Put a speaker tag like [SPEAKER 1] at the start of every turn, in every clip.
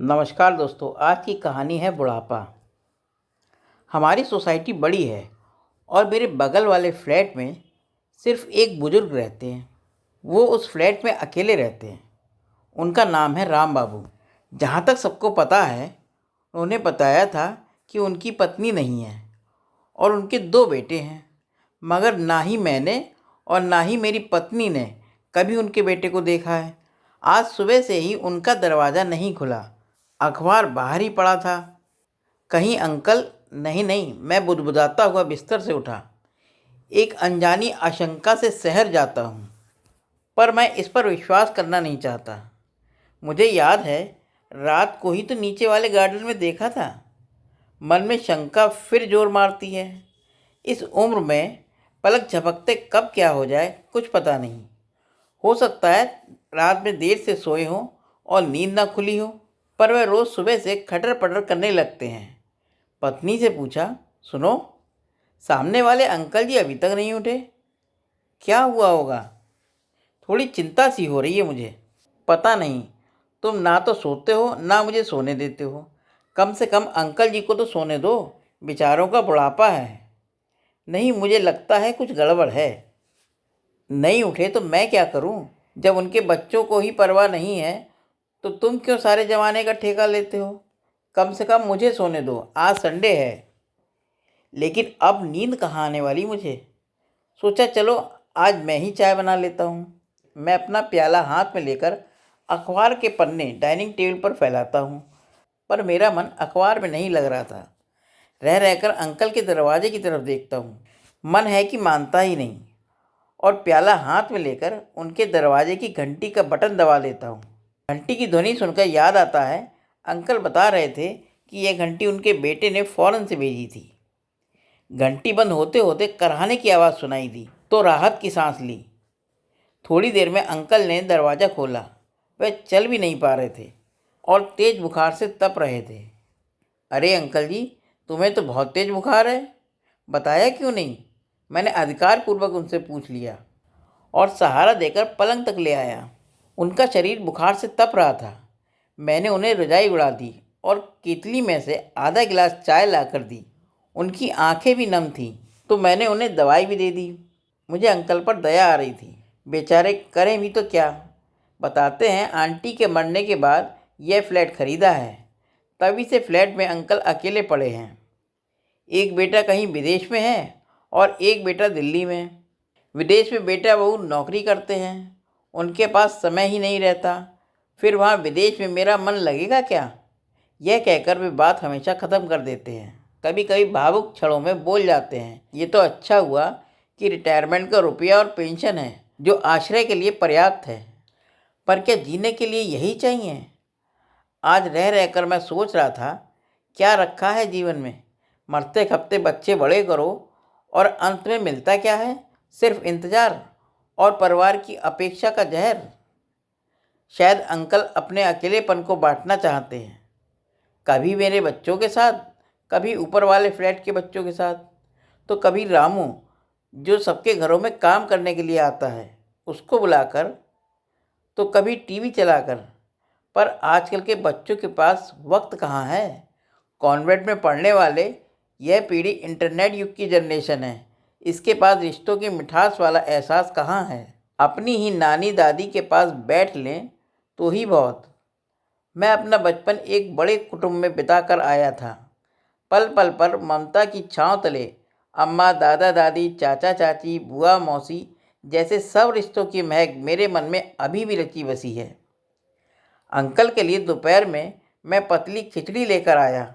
[SPEAKER 1] नमस्कार दोस्तों, आज की कहानी है बुढ़ापा। हमारी सोसाइटी बड़ी है और मेरे बगल वाले फ्लैट में सिर्फ एक बुजुर्ग रहते हैं। वो उस फ्लैट में अकेले रहते हैं। उनका नाम है राम बाबू। जहाँ तक सबको पता है, उन्होंने बताया था कि उनकी पत्नी नहीं है और उनके दो बेटे हैं, मगर ना ही मैंने और ना ही मेरी पत्नी ने कभी उनके बेटे को देखा है। आज सुबह से ही उनका दरवाज़ा नहीं खुला। अखबार बाहर ही पड़ा था। कहीं अंकल? नहीं नहीं, मैं बुदबुदाता हुआ बिस्तर से उठा। एक अनजानी आशंका से शहर जाता हूँ, पर मैं इस पर विश्वास करना नहीं चाहता। मुझे याद है, रात को ही तो नीचे वाले गार्डन में देखा था। मन में शंका फिर जोर मारती है। इस उम्र में पलक झपकते कब क्या हो जाए कुछ पता नहीं। हो सकता है रात में देर से सोए हों और नींद ना खुली हो, पर वह रोज़ सुबह से खटर पटर करने लगते हैं। पत्नी से पूछा, सुनो, सामने वाले अंकल जी अभी तक नहीं उठे? क्या हुआ होगा? थोड़ी चिंता सी हो रही है मुझे। पता नहीं, तुम ना तो सोते हो ना मुझे सोने देते हो। कम से कम अंकल जी को तो सोने दो, बेचारों का बुढ़ापा है। नहीं, मुझे लगता है कुछ गड़बड़ है। नहीं उठे तो मैं क्या करूं? जब उनके बच्चों को ही परवाह नहीं है तो तुम क्यों सारे जमाने का ठेका लेते हो? कम से कम मुझे सोने दो, आज संडे है। लेकिन अब नींद कहाँ आने वाली मुझे। सोचा चलो आज मैं ही चाय बना लेता हूँ। मैं अपना प्याला हाथ में लेकर अखबार के पन्ने डाइनिंग टेबल पर फैलाता हूँ, पर मेरा मन अखबार में नहीं लग रहा था। रह रहकर अंकल के दरवाजे की तरफ देखता हूँ। मन है कि मानता ही नहीं, और प्याला हाथ में लेकर उनके दरवाजे की घंटी का बटन दबा लेता हूँ। घंटी की ध्वनि सुनकर याद आता है, अंकल बता रहे थे कि यह घंटी उनके बेटे ने फ़ौरन से भेजी थी। घंटी बंद होते होते कराहने की आवाज़ सुनाई दी तो राहत की सांस ली। थोड़ी देर में अंकल ने दरवाज़ा खोला। वह चल भी नहीं पा रहे थे और तेज़ बुखार से तप रहे थे। अरे अंकल जी, तुम्हें तो बहुत तेज़ बुखार है, बताया क्यों नहीं? मैंने अधिकारपूर्वक उनसे पूछ लिया और सहारा देकर पलंग तक ले आया। उनका शरीर बुखार से तप रहा था। मैंने उन्हें रजाई उड़ा दी और केतली में से आधा गिलास चाय लाकर दी। उनकी आंखें भी नम थीं, तो मैंने उन्हें दवाई भी दे दी। मुझे अंकल पर दया आ रही थी। बेचारे करें भी तो क्या। बताते हैं आंटी के मरने के बाद यह फ्लैट खरीदा है। तभी से फ्लैट में अंकल अकेले पड़े हैं। एक बेटा कहीं विदेश में है और एक बेटा दिल्ली में। विदेश में बेटा बहू नौकरी करते हैं, उनके पास समय ही नहीं रहता। फिर वहाँ विदेश में मेरा मन लगेगा क्या? यह कहकर वे बात हमेशा ख़त्म कर देते हैं। कभी कभी भावुक क्षणों में बोल जाते हैं, ये तो अच्छा हुआ कि रिटायरमेंट का रुपया और पेंशन है, जो आश्रय के लिए पर्याप्त है। पर क्या जीने के लिए यही चाहिए? आज रह रहकर मैं सोच रहा था, क्या रखा है जीवन में? मरते खपते बच्चे बड़े करो और अंत में मिलता क्या है? सिर्फ इंतज़ार और परिवार की अपेक्षा का जहर। शायद अंकल अपने अकेलेपन को बांटना चाहते हैं, कभी मेरे बच्चों के साथ, कभी ऊपर वाले फ्लैट के बच्चों के साथ, तो कभी रामू जो सबके घरों में काम करने के लिए आता है उसको बुलाकर, तो कभी टीवी चलाकर। पर आजकल के बच्चों के पास वक्त कहाँ है? कॉन्वेंट में पढ़ने वाले यह पीढ़ी इंटरनेट युग की जनरेशन है। इसके पास रिश्तों की मिठास वाला एहसास कहाँ है? अपनी ही नानी दादी के पास बैठ लें तो ही बहुत। मैं अपना बचपन एक बड़े कुटुंब में बिता कर आया था। पल पल पर ममता की छांव तले अम्मा, दादा दादी, चाचा चाची, बुआ मौसी जैसे सब रिश्तों की महक मेरे मन में अभी भी रची बसी है। अंकल के लिए दोपहर में मैं पतली खिचड़ी लेकर आया।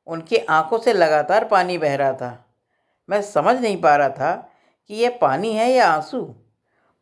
[SPEAKER 1] उनकी आंखों से लगातार पानी बह रहा था। मैं समझ नहीं पा रहा था कि यह पानी है या आंसू।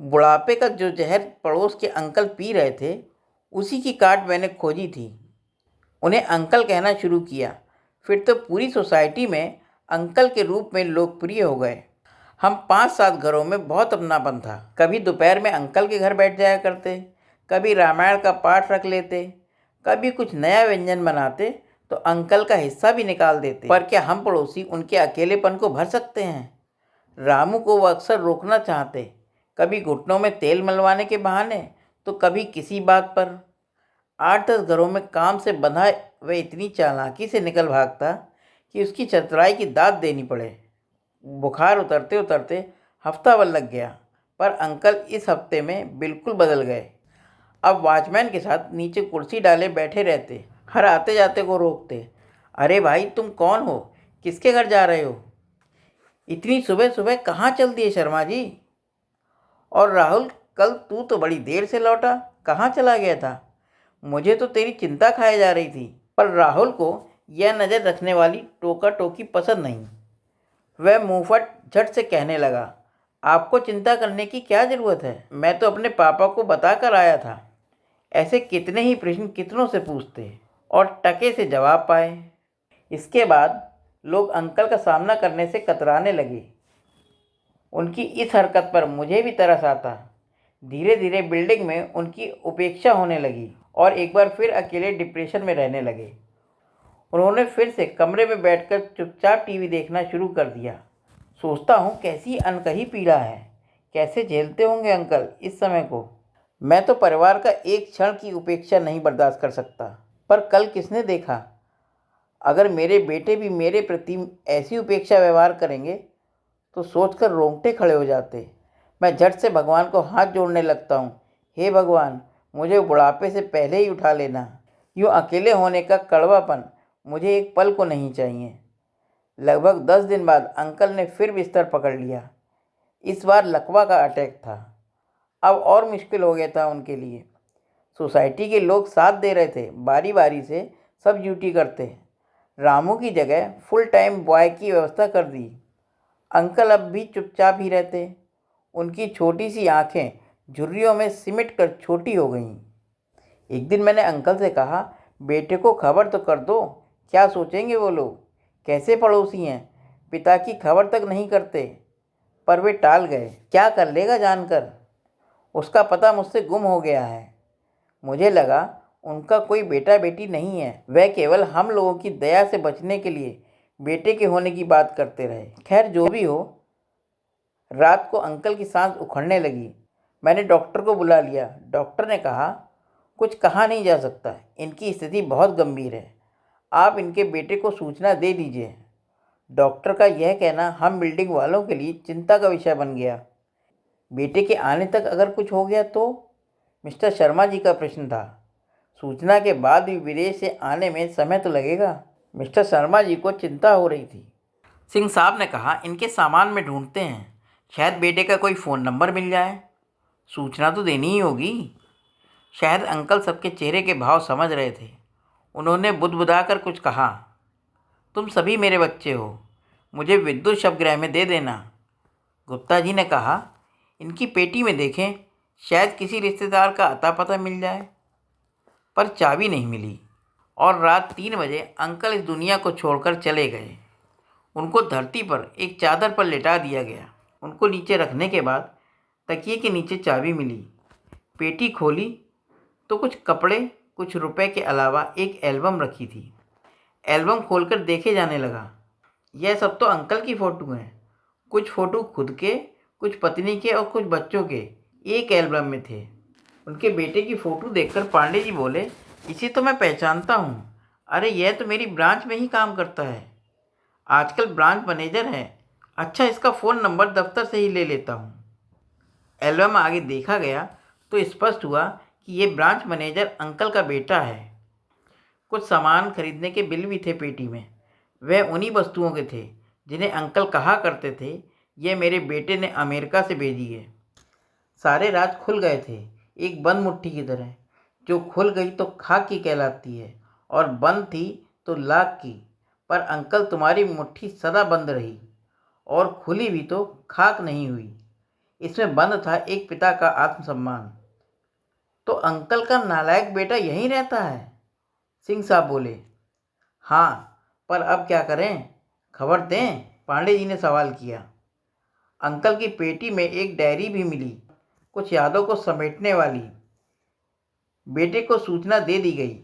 [SPEAKER 1] बुढ़ापे का जो जहर पड़ोस के अंकल पी रहे थे, उसी की काट मैंने खोजी थी। उन्हें अंकल कहना शुरू किया, फिर तो पूरी सोसाइटी में अंकल के रूप में लोकप्रिय हो गए। हम 5-7 घरों में बहुत अपनापन था। कभी दोपहर में अंकल के घर बैठ जाया करते, कभी रामायण का पाठ रख लेते, कभी कुछ नया व्यंजन बनाते तो अंकल का हिस्सा भी निकाल देते। पर क्या हम पड़ोसी उनके अकेलेपन को भर सकते हैं? रामू को वो अक्सर रोकना चाहते, कभी घुटनों में तेल मलवाने के बहाने तो कभी किसी बात पर। 8-10 घरों में काम से बंधा वह इतनी चालाकी से निकल भागता कि उसकी चतुराई की दाद देनी पड़े। बुखार उतरते उतरते हफ्ता भर लग गया, पर अंकल इस हफ्ते में बिल्कुल बदल गए। अब वॉचमैन के साथ नीचे कुर्सी डाले बैठे रहते, हर आते जाते को रोकते। अरे भाई, तुम कौन हो? किसके घर जा रहे हो? इतनी सुबह सुबह कहाँ चल दिए शर्मा जी? और राहुल, कल तू तो बड़ी देर से लौटा, कहाँ चला गया था? मुझे तो तेरी चिंता खाए जा रही थी। पर राहुल को यह नज़र रखने वाली टोका टोकी पसंद नहीं। वह मुंहफट झट से कहने लगा, आपको चिंता करने की क्या ज़रूरत है? मैं तो अपने पापा को बता कर आया था। ऐसे कितने ही प्रश्न कितनों से पूछते और टके से जवाब पाए। इसके बाद लोग अंकल का सामना करने से कतराने लगे। उनकी इस हरकत पर मुझे भी तरस आता। धीरे धीरे बिल्डिंग में उनकी उपेक्षा होने लगी और एक बार फिर अकेले डिप्रेशन में रहने लगे। उन्होंने फिर से कमरे में बैठकर चुपचाप टीवी देखना शुरू कर दिया। सोचता हूँ कैसी अनकही पीड़ा है, कैसे झेलते होंगे अंकल इस समय को। मैं तो परिवार का एक क्षण की उपेक्षा नहीं बर्दाश्त कर सकता। पर कल किसने देखा, अगर मेरे बेटे भी मेरे प्रति ऐसी उपेक्षा व्यवहार करेंगे तो सोचकर रोंगटे खड़े हो जाते। मैं झट से भगवान को हाथ जोड़ने लगता हूँ। हे भगवान, मुझे बुढ़ापे से पहले ही उठा लेना। यूँ अकेले होने का कड़वापन मुझे एक पल को नहीं चाहिए। लगभग 10 दिन बाद अंकल ने फिर बिस्तर पकड़ लिया। इस बार लकवा का अटैक था। अब और मुश्किल हो गया था उनके लिए। सोसाइटी के लोग साथ दे रहे थे, बारी बारी से सब ड्यूटी करते। रामू की जगह फुल टाइम बॉय की व्यवस्था कर दी। अंकल अब भी चुपचाप ही रहते। उनकी छोटी सी आंखें झुर्रियों में सिमट कर छोटी हो गईं। एक दिन मैंने अंकल से कहा, बेटे को खबर तो कर दो, क्या सोचेंगे वो लोग, कैसे पड़ोसी हैं, पिता की खबर तक नहीं करते। पर वे टाल गए। क्या कर लेगा जानकर, उसका पता मुझसे गुम हो गया है। मुझे लगा उनका कोई बेटा बेटी नहीं है, वह केवल हम लोगों की दया से बचने के लिए बेटे के होने की बात करते रहे। खैर जो भी हो, रात को अंकल की सांस उखड़ने लगी। मैंने डॉक्टर को बुला लिया। डॉक्टर ने कहा, कुछ कहा नहीं जा सकता, इनकी स्थिति बहुत गंभीर है, आप इनके बेटे को सूचना दे दीजिए। डॉक्टर का यह कहना हम बिल्डिंग वालों के लिए चिंता का विषय बन गया। बेटे के आने तक अगर कुछ हो गया तो? मिस्टर शर्मा जी का प्रश्न था। सूचना के बाद भी विदेश से आने में समय तो लगेगा। मिस्टर शर्मा जी को चिंता हो रही थी। सिंह साहब ने कहा, इनके सामान में ढूंढते हैं, शायद बेटे का कोई फ़ोन नंबर मिल जाए। सूचना तो देनी ही होगी। शायद अंकल सबके चेहरे के भाव समझ रहे थे। उन्होंने बुदबुदाकर कुछ कहा, तुम सभी मेरे बच्चे हो, मुझे विद्युत शवगृह में दे देना। गुप्ता जी ने कहा, इनकी पेटी में देखें, शायद किसी रिश्तेदार का अता पता मिल जाए। पर चाबी नहीं मिली और रात 3 बजे अंकल इस दुनिया को छोड़कर चले गए। उनको धरती पर एक चादर पर लिटा दिया गया। उनको नीचे रखने के बाद तकिए के नीचे चाबी मिली। पेटी खोली तो कुछ कपड़े, कुछ रुपए के अलावा एक एल्बम रखी थी। एल्बम खोलकर देखे जाने लगा। यह सब तो अंकल की फ़ोटो हैं। कुछ फ़ोटो खुद के, कुछ पत्नी के और कुछ बच्चों के एक एल्बम में थे। उनके बेटे की फ़ोटो देखकर पांडे जी बोले, इसे तो मैं पहचानता हूँ। अरे यह तो मेरी ब्रांच में ही काम करता है, आजकल ब्रांच मैनेजर है। अच्छा, इसका फ़ोन नंबर दफ्तर से ही ले लेता हूँ। एल्बम आगे देखा गया तो स्पष्ट हुआ कि ये ब्रांच मैनेजर अंकल का बेटा है। कुछ सामान खरीदने के बिल भी थे पेटी में। वह उन्हीं वस्तुओं के थे जिन्हें अंकल कहा करते थे, ये मेरे बेटे ने अमेरिका से भेजी है। सारे राज खुल गए थे, एक बंद मुट्ठी की तरह। जो खुल गई तो खाक की कहलाती है और बंद थी तो लाख की। पर अंकल, तुम्हारी मुट्ठी सदा बंद रही और खुली भी तो खाक नहीं हुई। इसमें बंद था एक पिता का आत्मसम्मान। तो अंकल का नालायक बेटा यहीं रहता है? सिंह साहब बोले। हाँ, पर अब क्या करें, खबर दें? पांडे जी ने सवाल किया। अंकल की पेटी में एक डायरी भी मिली, कुछ यादों को समेटने वाली। बेटे को सूचना दे दी गई।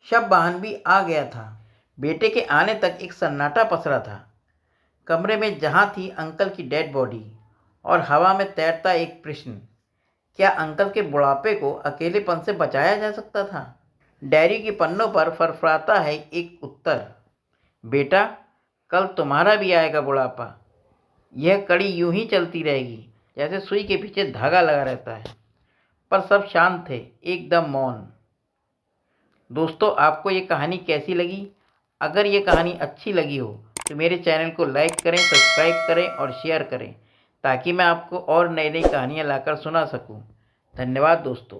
[SPEAKER 1] शव वाहन भी आ गया था। बेटे के आने तक एक सन्नाटा पसरा था। कमरे में जहाँ थी अंकल की डेड बॉडी और हवा में तैरता एक प्रश्न, क्या अंकल के बुढ़ापे को अकेलेपन से बचाया जा सकता था? डायरी के पन्नों पर फरफराता है एक उत्तर, बेटा कल तुम्हारा भी आएगा बुढ़ापा। यह कड़ी यूं ही चलती रहेगी जैसे सुई के पीछे धागा लगा रहता है। पर सब शांत थे, एकदम मौन। दोस्तों, आपको ये कहानी कैसी लगी? अगर ये कहानी अच्छी लगी हो तो मेरे चैनल को लाइक करें, सब्सक्राइब करें और शेयर करें, ताकि मैं आपको और नई नई कहानियाँ लाकर सुना सकूं। धन्यवाद दोस्तों।